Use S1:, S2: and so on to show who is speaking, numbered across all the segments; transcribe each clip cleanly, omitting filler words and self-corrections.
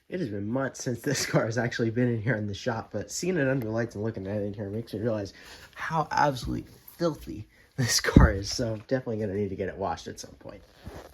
S1: It has been months since this car has actually been in here in the shop, but seeing it under lights and looking at it in here makes me realize how absolutely filthy this car is. So definitely going to need to get it washed at some point.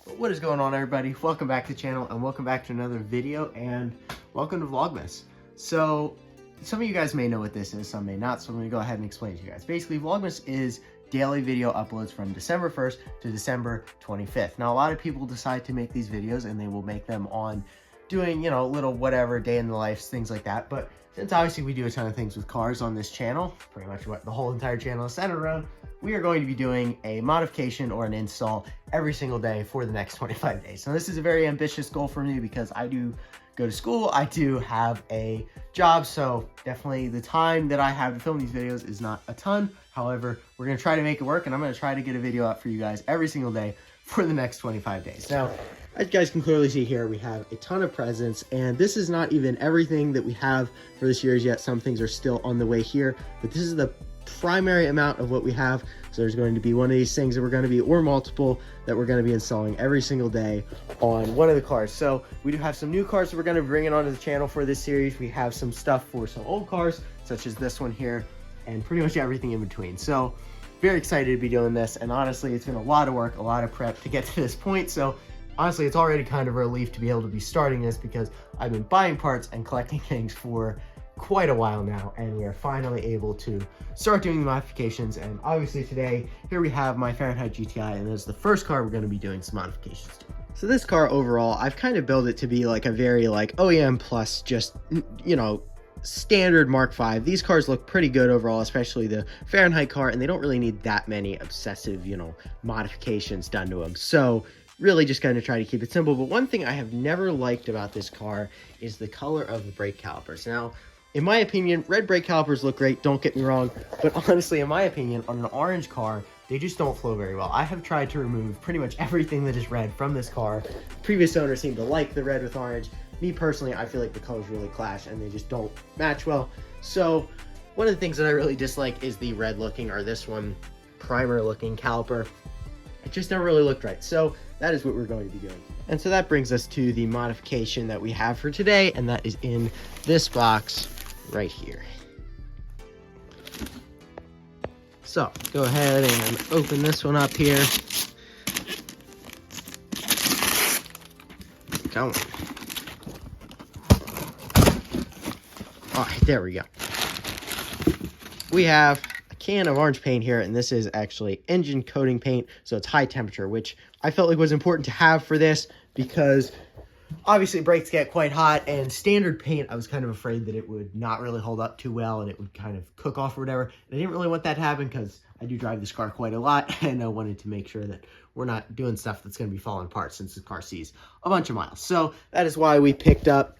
S1: But what is going on, everybody? Welcome back to the channel and welcome back to another video and welcome to Vlogmas. So some of you guys may know what this is, some may not, so I'm going to go ahead and explain to you guys. Basically, Vlogmas is daily video uploads from December 1st to December 25th. Now, a lot of people decide to make these videos and they will make them on doing, you know, little whatever, day in the life, things like that. But since obviously we do a ton of things with cars on this channel, pretty much what the whole entire channel is centered around, we are going to be doing a modification or an install every single day for the next 25 days. Now, this is a very ambitious goal for me because I do go to school, I do have a job, so definitely the time that I have to film these videos is not a ton. However, we're going to try to make it work, and I'm going to try to get a video out for you guys every single day for the next 25 days. Now, as you guys can clearly see here, we have a ton of presents, and this is not even everything that we have for the series yet. Some things are still on the way here, but this is the primary amount of what we have. So there's going to be one of these things that we're going to be, or multiple, that we're going to be installing every single day on one of the cars. So we do have some new cars that we're going to bring it onto the channel for this series. We have some stuff for some old cars, such as this one here, and pretty much everything in between. So very excited to be doing this, and honestly, it's been a lot of work, a lot of prep to get to this point. So honestly, it's already kind of a relief to be able to be starting this because I've been buying parts and collecting things for quite a while now, and we are finally able to start doing the modifications. And obviously today, here we have my Fahrenheit GTI, and this is the first car we're going to be doing some modifications to. So this car overall, I've kind of built it to be like a very like OEM plus just, you know, standard Mark V. These cars look pretty good overall, especially the Fahrenheit car, and they don't really need that many obsessive, you know, modifications done to them. So really just going to try to keep it simple. But one thing I have never liked about this car is the color of the brake calipers. Now, in my opinion, red brake calipers look great, don't get me wrong, but honestly, in my opinion, on an orange car, they just don't flow very well. I have tried to remove pretty much everything that is red from this car. Previous owners seem to like the red with orange. Me personally, I feel like the colors really clash and they just don't match well. So one of the things that I really dislike is the red looking, or this one, primer looking caliper. It just never really looked right. So that is what we're going to be doing. And so that brings us to the modification that we have for today, and that is in this box right here. So go ahead and open this one up here. Come on. All right, there we go. We have a can of orange paint here, and this is actually engine coating paint, so it's high temperature, which I felt like was important to have for this because obviously brakes get quite hot, and standard paint, I was kind of afraid that it would not really hold up too well and it would kind of cook off or whatever. And I didn't really want that to happen because I do drive this car quite a lot, and I wanted to make sure that we're not doing stuff that's going to be falling apart since the car sees a bunch of miles. So that is why we picked up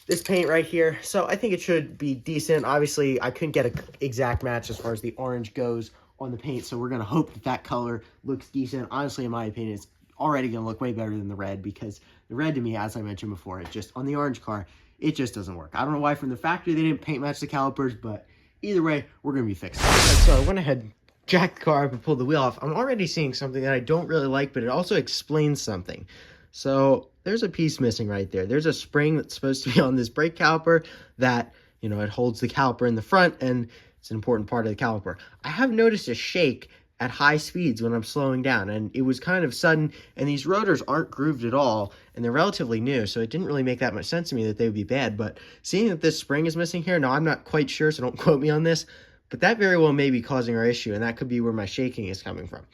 S1: this paint right here. So I think it should be decent. Obviously, I couldn't get an exact match as far as the orange goes on the paint, so we're going to hope that that color looks decent. Honestly, in my opinion, it's already going to look way better than the red, because the red to me, as I mentioned before, it just, on the orange car, it just doesn't work. I don't know why from the factory they didn't paint match the calipers, but either way, we're going to be fixing it. So I went ahead and jacked the car up and pulled the wheel off. I'm already seeing something that I don't really like, but it also explains something. So there's a piece missing right there. There's a spring that's supposed to be on this brake caliper that, you know, it holds the caliper in the front, and it's an important part of the caliper. I have noticed a shake at high speeds when I'm slowing down, and it was kind of sudden, and these rotors aren't grooved at all, and they're relatively new, so it didn't really make that much sense to me that they would be bad. But seeing that this spring is missing here, now I'm not quite sure, so don't quote me on this, but that very well may be causing our issue, and that could be where my shaking is coming from.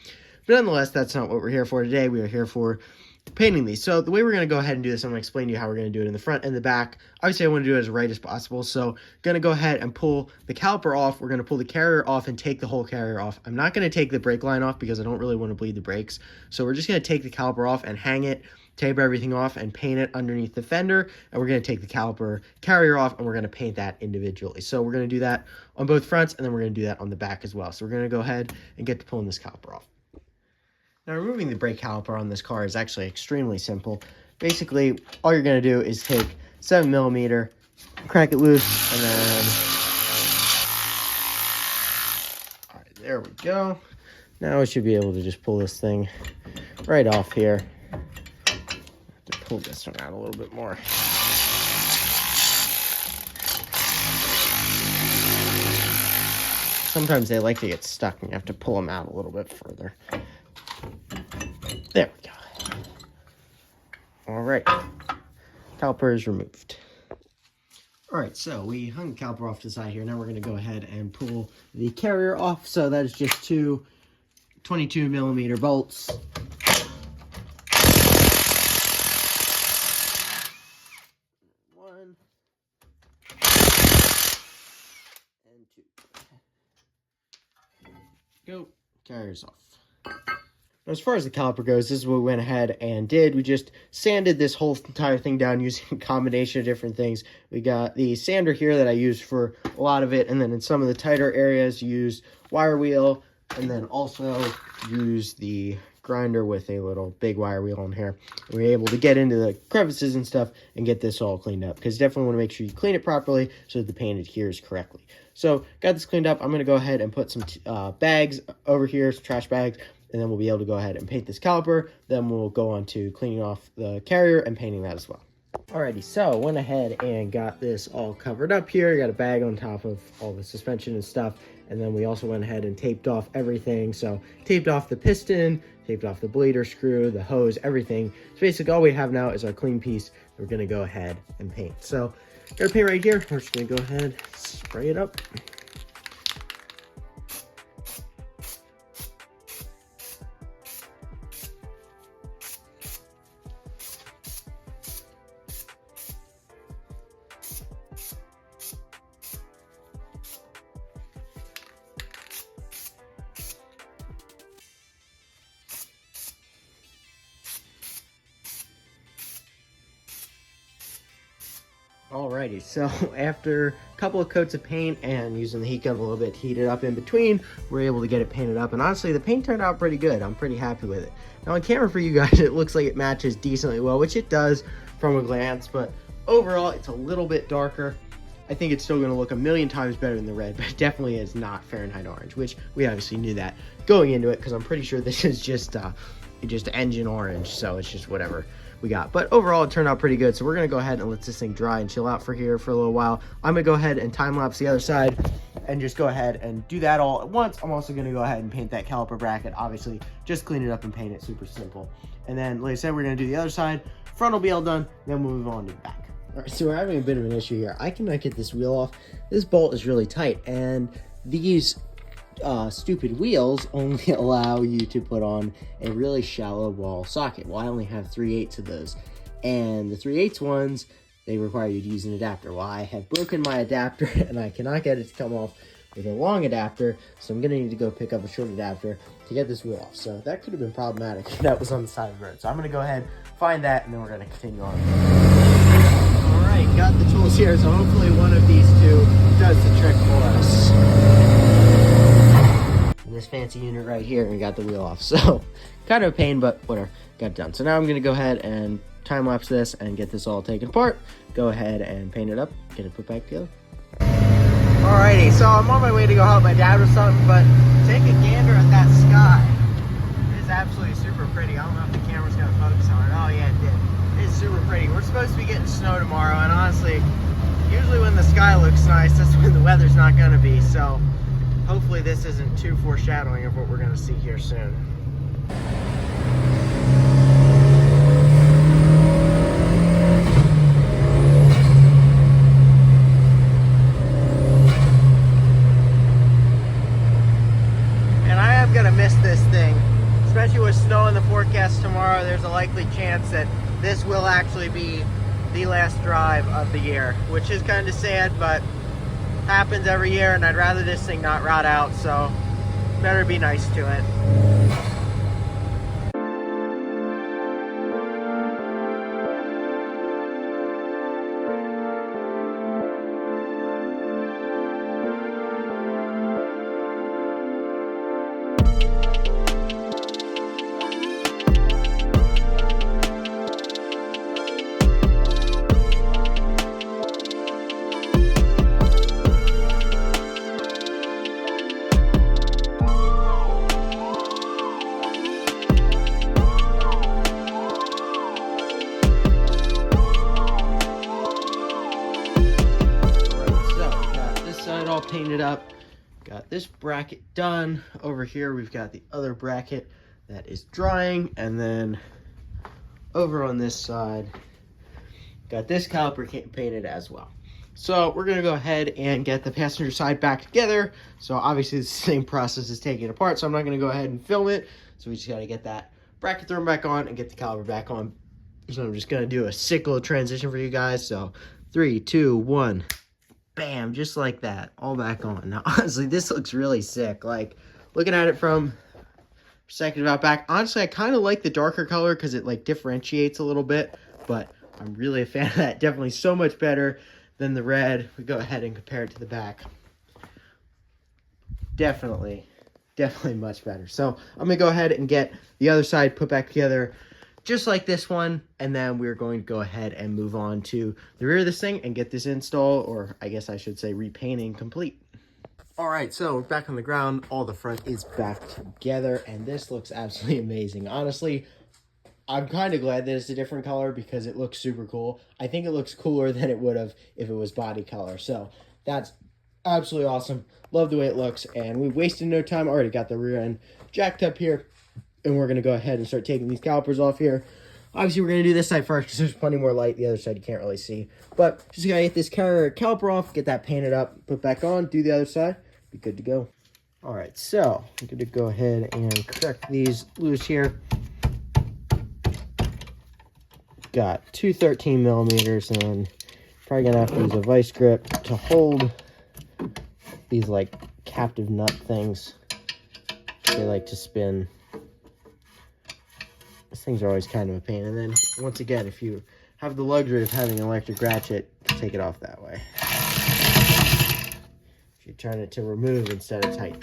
S1: But nonetheless, that's not what we're here for today. We are here for painting these. So the way we're going to go ahead and do this, I'm going to explain to you how we're going to do it in the front and the back. Obviously, I want to do it as right as possible. So going to go ahead and pull the caliper off. We're going to pull the carrier off and take the whole carrier off. I'm not going to take the brake line off because I don't really want to bleed the brakes. So we're just going to take the caliper off and hang it, tape everything off, and paint it underneath the fender. And we're going to take the caliper carrier off, and we're going to paint that individually. So we're going to do that on both fronts, and then we're going to do that on the back as well. So we're going to go ahead and get to pulling this caliper off. Now, removing the brake caliper on this car is actually extremely simple. Basically, all you're going to do is take 7mm, crack it loose, and then, all right, there we go. Now we should be able to just pull this thing right off here. I have to pull this one out a little bit more. Sometimes they like to get stuck and you have to pull them out a little bit further. There we go. All right, caliper is removed. All right, so we hung the caliper off to the side here. Now we're gonna go ahead and pull the carrier off. So that is just two 22mm bolts. One and two. Go, carrier's off. As far as the caliper goes, this is what we went ahead and did. We just sanded this whole entire thing down using a combination of different things. We got the sander here that I used for a lot of it, and then in some of the tighter areas, used wire wheel, and then also used the grinder with a little big wire wheel on here. We were able to get into the crevices and stuff and get this all cleaned up, because definitely want to make sure you clean it properly so that the paint adheres correctly. So, got this cleaned up. I'm going to go ahead and put some bags over here, some trash bags, and then we'll be able to go ahead and paint this caliper. Then we'll go on to cleaning off the carrier and painting that as well. Alrighty, so went ahead and got this all covered up here. Got a bag on top of all the suspension and stuff. And then we also went ahead and taped off everything. So taped off the piston, taped off the bleeder screw, the hose, everything. So basically all we have now is our clean piece. We're gonna go ahead and paint. So got a paint right here. We're just gonna go ahead, spray it up. Alrighty, so after a couple of coats of paint and using the heat gun a little bit to heat it up in between, we're able to get it painted up. And honestly, the paint turned out pretty good. I'm pretty happy with it. Now on camera for you guys, it looks like it matches decently well, which it does from a glance, but overall, it's a little bit darker. I think it's still going to look a million times better than the red, but it definitely is not Fahrenheit orange, which we obviously knew that going into it, because I'm pretty sure this is just engine orange, so it's just whatever we got. But overall, it turned out pretty good, so we're going to go ahead and let this thing dry and chill out for here for a little while. I'm going to go ahead and time-lapse the other side and just go ahead and do that all at once. I'm also going to go ahead and paint that caliper bracket, obviously, just clean it up and paint it, super simple. And then, like I said, we're going to do the other side. Front will be all done, then we'll move on to the back. All right, so we're having a bit of an issue here. I cannot get this wheel off. This bolt is really tight, and these stupid wheels only allow you to put on a really shallow wall socket. Well, I only have 3/8 of those, and the 3/8 ones, they require you to use an adapter. Well, I have broken my adapter, and I cannot get it to come off with a long adapter, so I'm going to need to go pick up a short adapter to get this wheel off. So that could have been problematic if that was on the side of the road. So I'm going to go ahead, find that, and then we're going to continue on. Alright, got the tools here, so hopefully one of these two does the trick for us. And this fancy unit right here, we got the wheel off. So, kind of a pain, but whatever, got it done. So now I'm going to go ahead and time-lapse this and get this all taken apart. Go ahead and paint it up, get it put back together. Alrighty, so I'm on my way to go help my dad with something, but take a gander at that sky. It is absolutely super pretty. I don't know if the camera's going to focus on it. Oh yeah, it did. It's super pretty. We're supposed to be getting snow tomorrow, and honestly, usually when the sky looks nice, that's when the weather's not going to be. So hopefully this isn't too foreshadowing of what we're going to see here soon. And I am going to miss this thing, especially with snow in the forecast tomorrow. There's a likely chance that this will actually be the last drive of the year, which is kind of sad, but happens every year, and I'd rather this thing not rot out, so better be nice to it. painted up. Got this bracket done. Over here, we've got the other bracket that is drying. And then over on this side, got this caliper painted as well. So we're gonna go ahead and get the passenger side back together. So obviously it's the same process as taking it apart, so I'm not gonna go ahead and film it. So we just gotta get that bracket thrown back on and get the caliper back on. So I'm just gonna do a sick little transition for you guys. So 3, 2, 1, bam, just like that, all back on. Now honestly, this looks really sick. Like, looking at it from perspective out back, honestly, I kind of like the darker color because it like differentiates a little bit, but I'm really a fan of that. Definitely so much better than the red. We go ahead and compare it to the back. Definitely much better. So I'm gonna go ahead and get the other side put back together just like this one, and then we're going to go ahead and move on to the rear of this thing and get this install, or I guess I should say repainting, complete. All right, so we're back on the ground. All the front is back together, and this looks absolutely amazing. Honestly, I'm kind of glad that it's a different color because it looks super cool. I think it looks cooler than it would have if it was body color. So that's absolutely awesome. Love the way it looks, and we wasted no time. Already got the rear end jacked up here, and we're going to go ahead and start taking these calipers off here. Obviously, we're going to do this side first because there's plenty more light. The other side you can't really see. But just got to get this caliper off, get that painted up, put back on, do the other side, be good to go. All right, so I'm going to go ahead and correct these loose here. Got two 13 millimeters, and then probably going to have to use a vice grip to hold these like captive nut things. They like to spin. These things are always kind of a pain. And then, once again, if you have the luxury of having an electric ratchet, take it off that way. If you turn it to remove instead of tighten.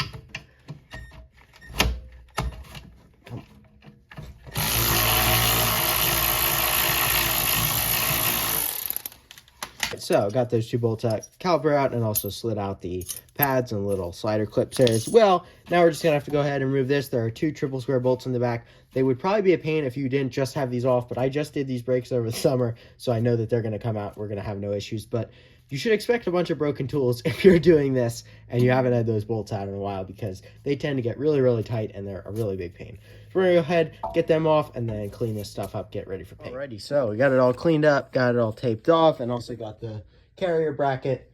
S1: So, got those two bolts out, caliper out, and also slid out the pads and little slider clips there as well. Now we're just going to have to go ahead and remove this. There are two triple square bolts in the back. They would probably be a pain if you didn't just have these off, but I just did these brakes over the summer, so I know that they're going to come out. We're going to have no issues, but you should expect a bunch of broken tools if you're doing this and you haven't had those bolts out in a while, because they tend to get really, really tight and they're a really big pain. So we're going to go ahead, get them off, and then clean this stuff up, get ready for paint. Alrighty, so we got it all cleaned up, got it all taped off, and also got the carrier bracket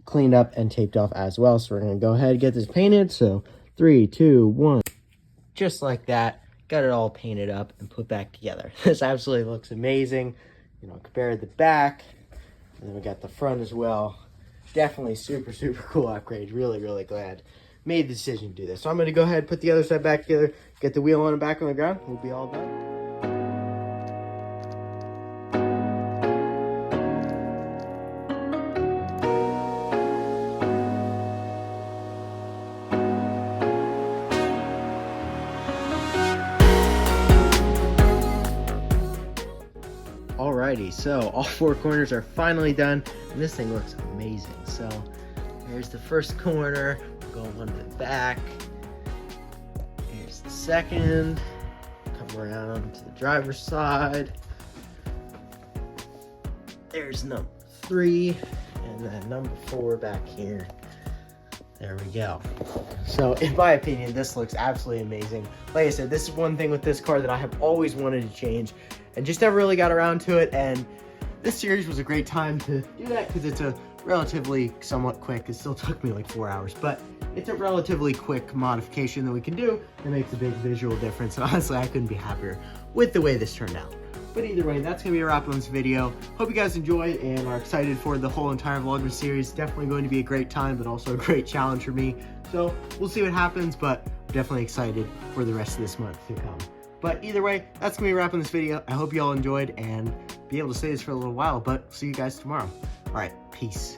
S1: cleaned up and taped off as well. So we're going to go ahead and get this painted. So 3, 2, 1. Just like that. Got it all painted up and put back together. This absolutely looks amazing. You know, compared to the back. And then we got the front as well. Definitely super, super cool upgrade. Really, really glad made the decision to do this. So I'm going to go ahead and put the other side back together, get the wheel on and back on the ground. We'll be all done. Alrighty, so all four corners are finally done, and this thing looks amazing. So here's the first corner, we'll go on to the back. Here's the second, come around to the driver's side. There's number 3, and then number 4 back here. There we go. So in my opinion, this looks absolutely amazing. Like I said, this is one thing with this car that I have always wanted to change and just never really got around to it. And this series was a great time to do that because it's a relatively somewhat quick, it still took me like 4 hours, but it's a relatively quick modification that we can do that makes a big visual difference. And honestly, I couldn't be happier with the way this turned out. But either way, that's going to be a wrap on this video. Hope you guys enjoyed and are excited for the whole entire Vlogmas series. Definitely going to be a great time, but also a great challenge for me. So we'll see what happens, but I'm definitely excited for the rest of this month to come. But either way, that's going to be a wrap on this video. I hope you all enjoyed and be able to say this for a little while, but see you guys tomorrow. All right, peace.